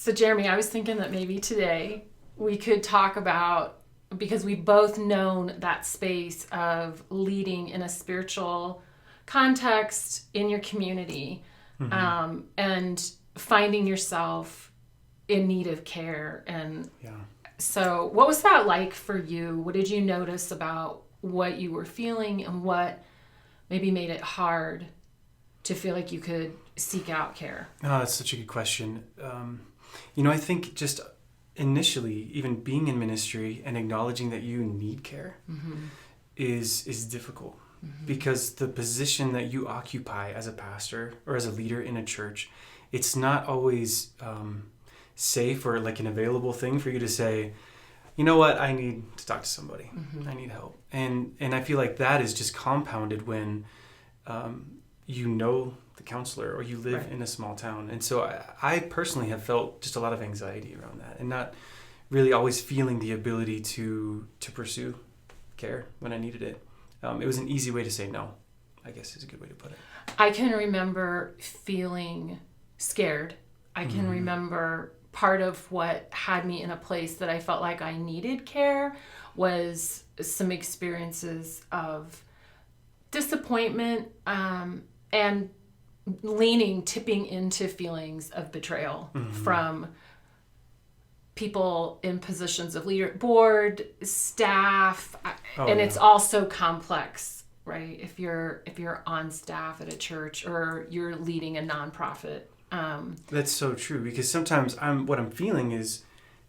So Jeremy, I was thinking that maybe today we could talk about, because we've both known that space of leading in a spiritual context in your community, and finding yourself in need of care. And so what was that like for you? What did you notice about what you were feeling, and what maybe made it hard to feel like you could seek out care? Oh, that's such a good question. I think just initially, even being in ministry and acknowledging that you need care is difficult, because the position that you occupy as a pastor or as a leader in a church, it's not always safe or like an available thing for you to say, you know what, I need to talk to somebody. I need help. And I feel like that is just compounded when the counselor, or you live in a small town. And so I personally have felt just a lot of anxiety around that, and not really always feeling the ability to pursue care when I needed it. It was an easy way to say no, I guess is a good way to put it. I can remember feeling scared. I can remember part of what had me in a place that I felt like I needed care was some experiences of disappointment, and tipping into feelings of betrayal from people in positions of leader, board, staff, it's also complex, right? If you're on staff at a church, or you're leading a nonprofit. That's so true, because sometimes what I'm feeling is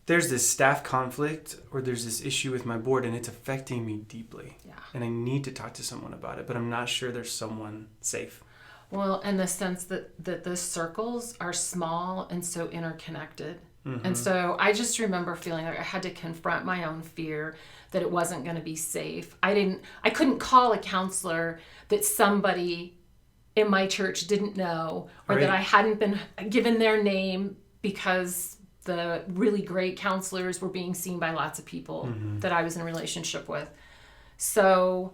there's this staff conflict, or there's this issue with my board, and it's affecting me deeply. Yeah. And I need to talk to someone about it, but I'm not sure there's someone safe. Well, in the sense that the circles are small and so interconnected. And so I just remember feeling like I had to confront my own fear that it wasn't going to be safe. I couldn't call a counselor that somebody in my church didn't know, or that I hadn't been given their name, because the really great counselors were being seen by lots of people that I was in a relationship with. So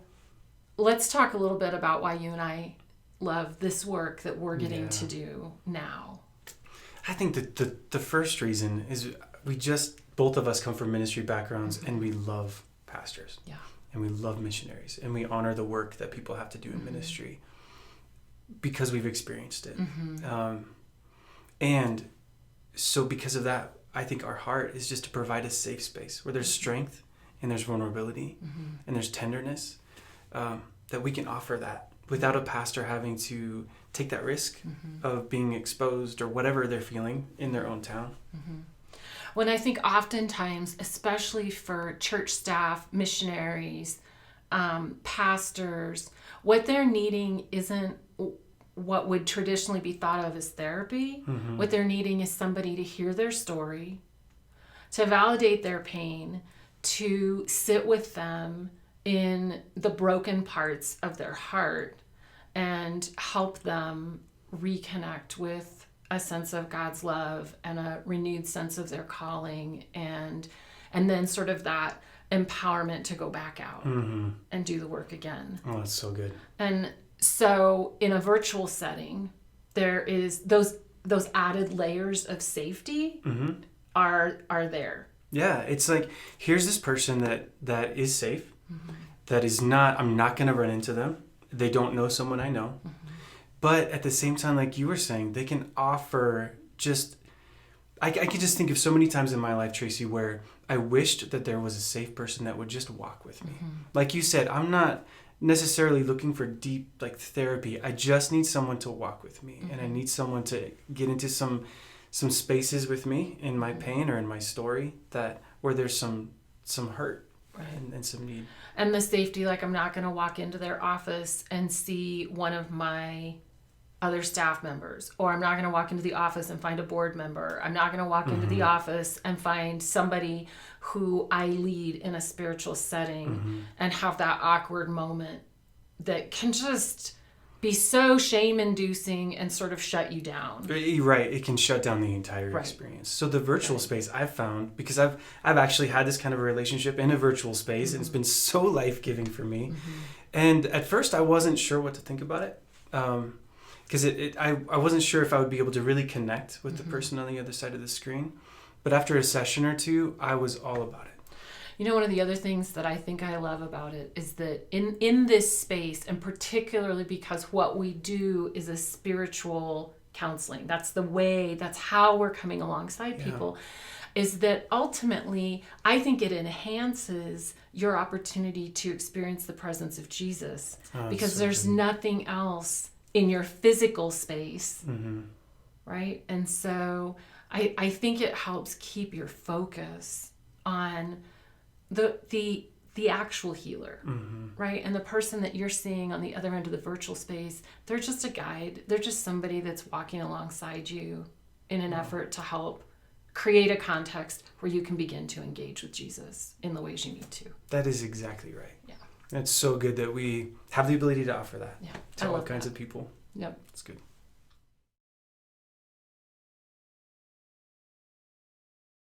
let's talk a little bit about why you and I love this work that we're getting to do now. I think that the first reason is both of us come from ministry backgrounds, and we love pastors. Yeah. And we love missionaries, and we honor the work that people have to do in ministry, because we've experienced it. And so because of that, I think our heart is just to provide a safe space where there's strength, and there's vulnerability, and there's tenderness, that we can offer that without a pastor having to take that risk of being exposed or whatever they're feeling in their own town. When I think oftentimes, especially for church staff, missionaries, pastors, what they're needing isn't what would traditionally be thought of as therapy. What they're needing is somebody to hear their story, to validate their pain, to sit with them in the broken parts of their heart, and help them reconnect with a sense of God's love and a renewed sense of their calling, and then sort of that empowerment to go back out and do the work again. Oh, that's so good. And so in a virtual setting, there is those added layers of safety are there. Yeah, it's like, here's this person that is safe, that is not, I'm not going to run into them. They don't know someone I know. But at the same time, like you were saying, they can offer just, I can just think of so many times in my life, Tracy, where I wished that there was a safe person that would just walk with me. Like you said, I'm not necessarily looking for deep like therapy. I just need someone to walk with me, and I need someone to get into some spaces with me in my pain or in my story where there's some hurt. Right. And some need. And the safety, like I'm not going to walk into their office and see one of my other staff members, or I'm not going to walk into the office and find a board member. I'm not going to walk into the office and find somebody who I lead in a spiritual setting and have that awkward moment that can just be so shame-inducing and sort of shut you down. Right. It can shut down the entire experience. So the virtual space I've found, because I've actually had this kind of a relationship in a virtual space, and it's been so life-giving for me. And at first I wasn't sure what to think about it. because I wasn't sure if I would be able to really connect with the person on the other side of the screen. But after a session or two, I was all about it. You know, one of the other things that I think I love about it is that in this space, and particularly because what we do is a spiritual counseling, that's how we're coming alongside people, is that ultimately I think it enhances your opportunity to experience the presence of Jesus, because there's nothing else in your physical space, right? And so I think it helps keep your focus on the actual healer, right? And the person that you're seeing on the other end of the virtual space, they're just a guide. They're just somebody that's walking alongside you in an effort to help create a context where you can begin to engage with Jesus in the ways you need to. That is exactly right. Yeah. It's so good that we have the ability to offer that Yeah. to all kinds of people. Yep. It's good.